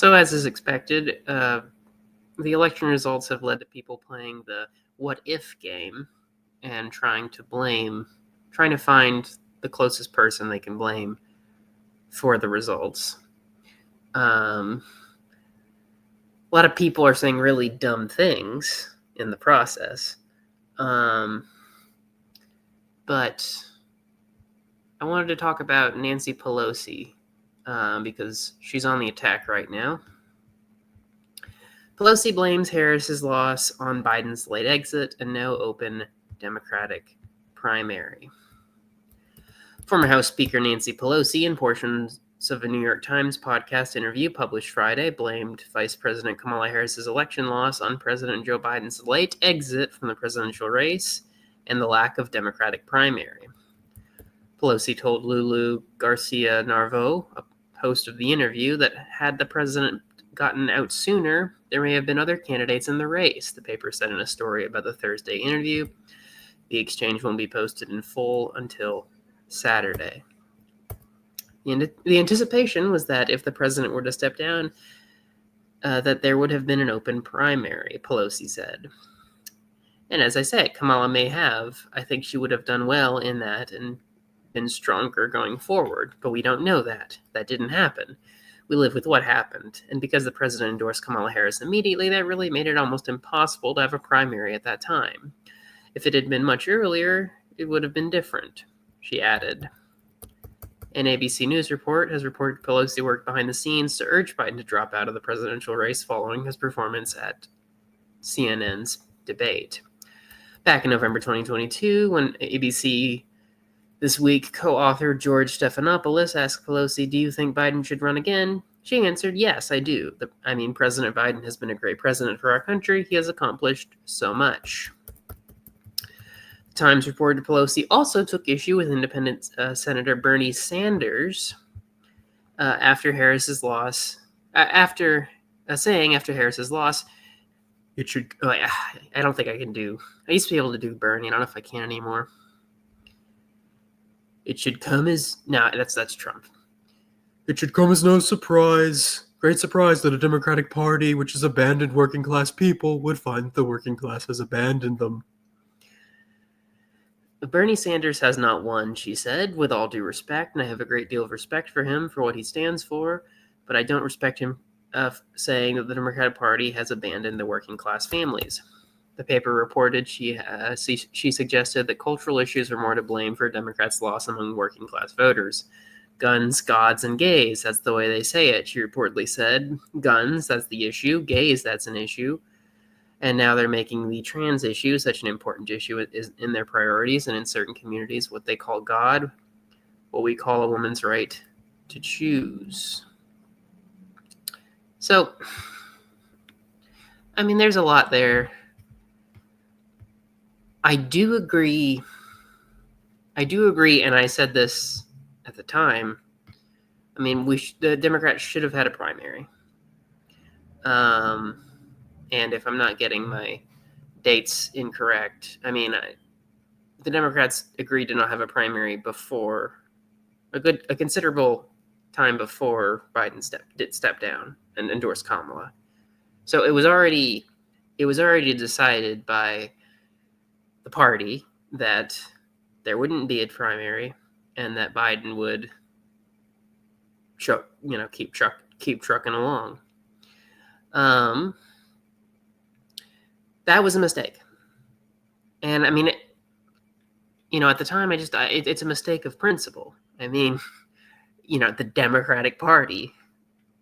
So, as is expected, the election results have led to people playing the what-if game and trying to find the closest person they can blame for the results. A lot of people are saying really dumb things in the process. But I wanted to talk about Nancy Pelosi because she's on the attack right now. Pelosi blames Harris's loss on Biden's late exit and no open Democratic primary. Former House Speaker Nancy Pelosi, in portions of a New York Times podcast interview published Friday, blamed Vice President Kamala Harris's election loss on President Joe Biden's late exit from the presidential race and the lack of Democratic primary. Pelosi told Lulu Garcia-Narvo, a host of the interview, that had the president gotten out sooner, there may have been other candidates in the race, the paper said in a story about the Thursday interview. The exchange won't be posted in full until Saturday. The anticipation was that if the president were to step down, that there would have been an open primary, Pelosi said. And as I say, Kamala may have. I think she would have done well in that and been stronger going forward, but we don't know that. That didn't happen. We live with what happened, and because the president endorsed Kamala Harris immediately, that really made it almost impossible to have a primary at that time. If it had been much earlier, it would have been different, she added. An ABC News report has reported Pelosi worked behind the scenes to urge Biden to drop out of the presidential race following his performance at CNN's debate. Back in November 2022, when ABC This Week co-author George Stephanopoulos asked Pelosi, "Do you think Biden should run again?" She answered, "Yes, I do. President Biden has been a great president for our country. He has accomplished so much." The Times reported Pelosi also took issue with independent Senator Bernie Sanders after Harris's loss. After Harris's loss, it should. I don't think I can do. I used to be able to do Bernie. I don't know if I can anymore. It should come as that's Trump. It should come as no great surprise that a Democratic Party which has abandoned working class people would find the working class has abandoned them. Bernie Sanders has not won, she said, with all due respect, and I have a great deal of respect for him for what he stands for, but I don't respect him saying that the Democratic Party has abandoned the working class families. The paper reported she suggested that cultural issues are more to blame for Democrats' loss among working class voters. Guns, gods, and gays, that's the way they say it, she reportedly said. Guns, that's the issue. Gays, that's an issue. And now they're making the trans issue such an important issue in their priorities, and in certain communities, what they call God, what we call a woman's right to choose. So, there's a lot there. I do agree, and I said this at the time. The Democrats should have had a primary. And if I'm not getting my dates incorrect, the Democrats agreed to not have a primary before a considerable time before Biden did step down and endorse Kamala. So it was already decided by the party that there wouldn't be a primary and that Biden would keep trucking along. That was a mistake. And at the time, it's a mistake of principle. The Democratic Party,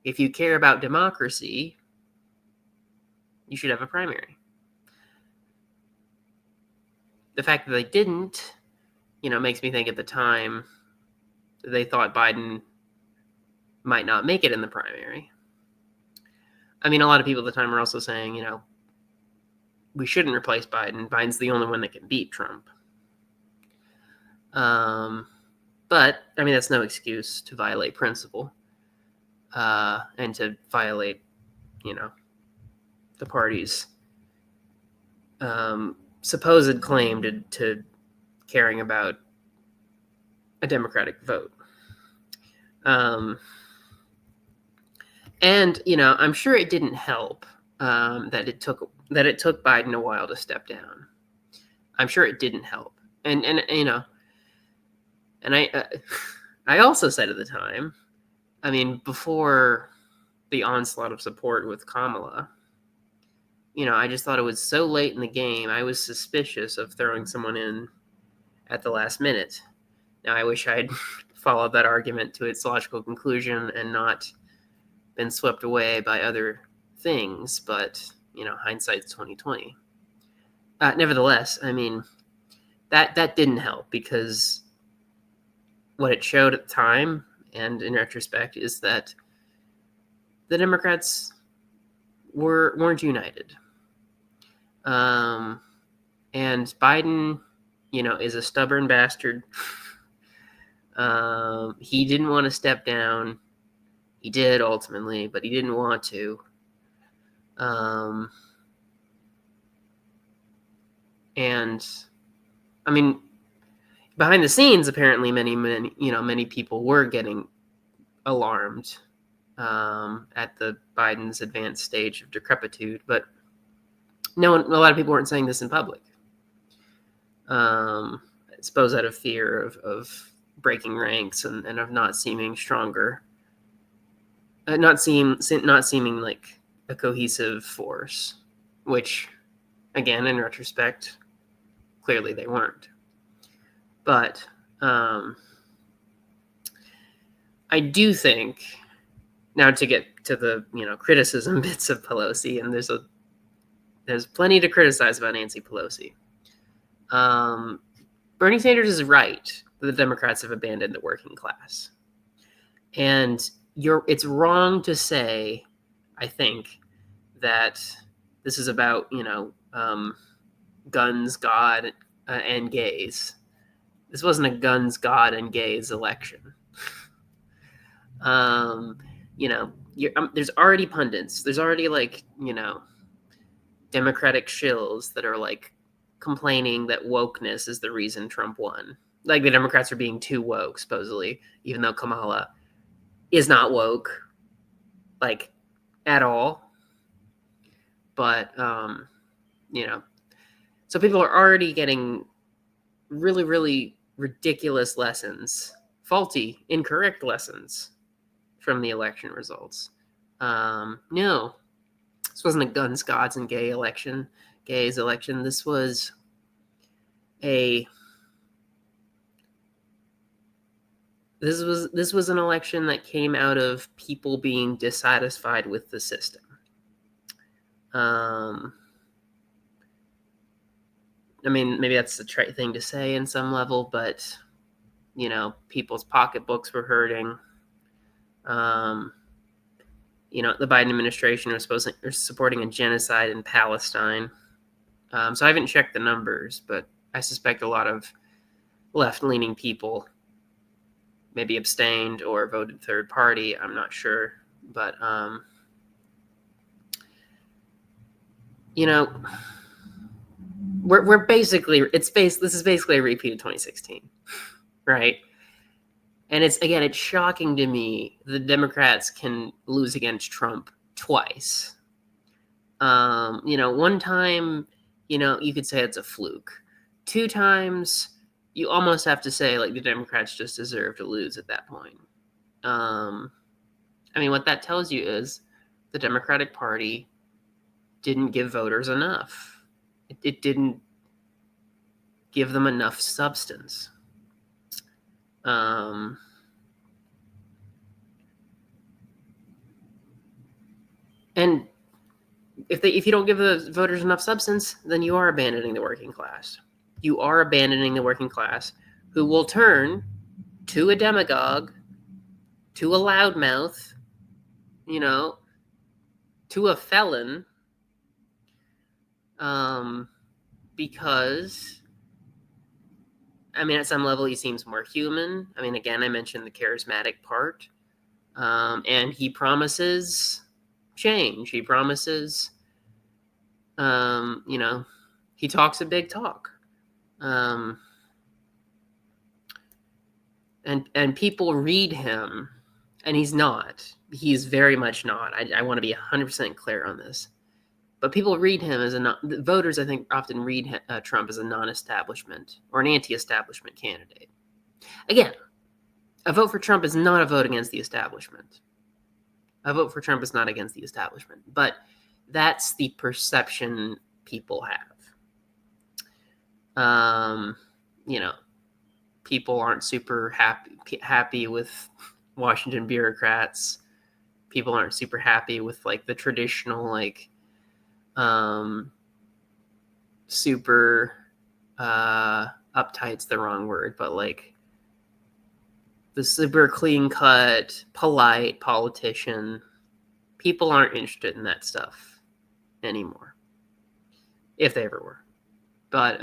if you care about democracy, you should have a primary. The fact that they didn't, makes me think at the time they thought Biden might not make it in the primary. A lot of people at the time were also saying, we shouldn't replace Biden. Biden's the only one that can beat Trump. But, that's no excuse to violate principle and to violate, the party's supposed claim to caring about a Democratic vote. And I'm sure it didn't help that it took Biden a while to step down. I'm sure it didn't help, and and I also said at the time, I mean, before the onslaught of support with Kamala, I just thought it was so late in the game. I was suspicious of throwing someone in at the last minute. Now, I wish I'd followed that argument to its logical conclusion and not been swept away by other things, but hindsight's 2020. Nevertheless, I mean, that didn't help, because what it showed at the time and in retrospect is that the Democrats weren't united. And Biden, is a stubborn bastard. He didn't want to step down. He did ultimately, but he didn't want to. And I mean, behind the scenes, apparently many people were getting alarmed at the Biden's advanced stage of decrepitude, but a lot of people weren't saying this in public. I suppose out of fear of breaking ranks and of not seeming stronger, not seeming like a cohesive force, which, again, in retrospect, clearly they weren't. But I do think, now to get to the criticism bits of Pelosi, and there's plenty to criticize about Nancy Pelosi. Bernie Sanders is right that the Democrats have abandoned the working class, and it's wrong to say, I think, that this is about guns, God, and gays. This wasn't a guns, God, and gays election. There's already pundits. There's already Democratic shills that are complaining that wokeness is the reason Trump won. Like the Democrats are being too woke, supposedly, even though Kamala is not woke, at all. But so people are already getting really, really ridiculous lessons, faulty, incorrect lessons from the election results. No, this wasn't a guns, gods, and gays election. This was this was an election that came out of people being dissatisfied with the system. I mean, maybe that's the trite thing to say in some level, but people's pocketbooks were hurting. The Biden administration was supporting a genocide in Palestine. So I haven't checked the numbers, but I suspect a lot of left-leaning people maybe abstained or voted third party. I'm not sure, but we're basically this is basically a repeat of 2016, right? And it's shocking to me the Democrats can lose against Trump twice. One time, you could say it's a fluke. 2 times, you almost have to say the Democrats just deserve to lose at that point. I mean, what that tells you is the Democratic Party didn't give voters enough. It didn't give them enough substance. And if you don't give the voters enough substance, then you are abandoning the working class. You are abandoning the working class, who will turn to a demagogue, to a loudmouth, to a felon, because, I mean, at some level, he seems more human. I mean, again, I mentioned the charismatic part, and he promises change. He promises, he talks a big talk. And people read him and he's not. He's very much not. I want to be 100% clear on this. But people read him as voters, I think, often read Trump as a non-establishment or an anti-establishment candidate. Again, a vote for Trump is not a vote against the establishment. A vote for Trump is not against the establishment. But that's the perception people have. People aren't super happy with Washington bureaucrats. People aren't super happy with like the traditional super uptight's the wrong word, but like the super clean cut, polite politician. People aren't interested in that stuff anymore, if they ever were. But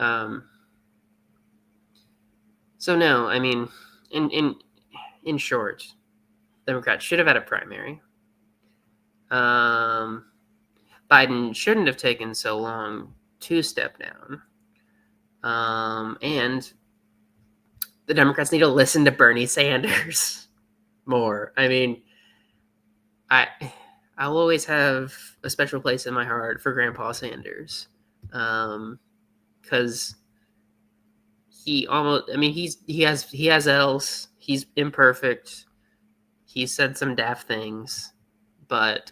so no, I mean, in short, Democrats should have had a primary. Biden shouldn't have taken so long to step down. And the Democrats need to listen to Bernie Sanders more. I mean, I'll always have a special place in my heart for Grandpa Sanders, because he has L's. He's imperfect. He said some daft things, but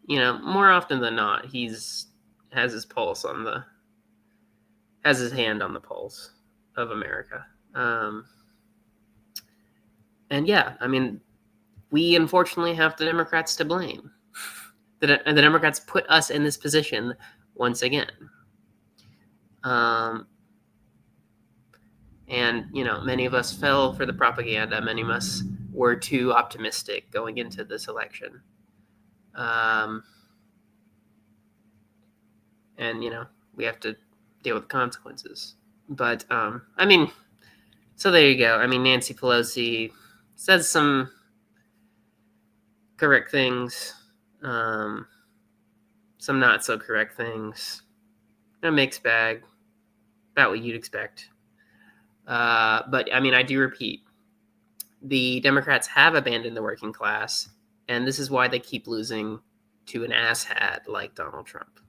more often than not, has his hand on the pulse of America. And yeah, I mean, we unfortunately have the Democrats to blame. The Democrats put us in this position once again. And, many of us fell for the propaganda. Many of us were too optimistic going into this election. And, we have to deal with the consequences. But, so there you go. I mean, Nancy Pelosi says some correct things, some not so correct things. A mixed bag, about what you'd expect. But I mean, I do repeat, the Democrats have abandoned the working class, and this is why they keep losing to an asshat like Donald Trump.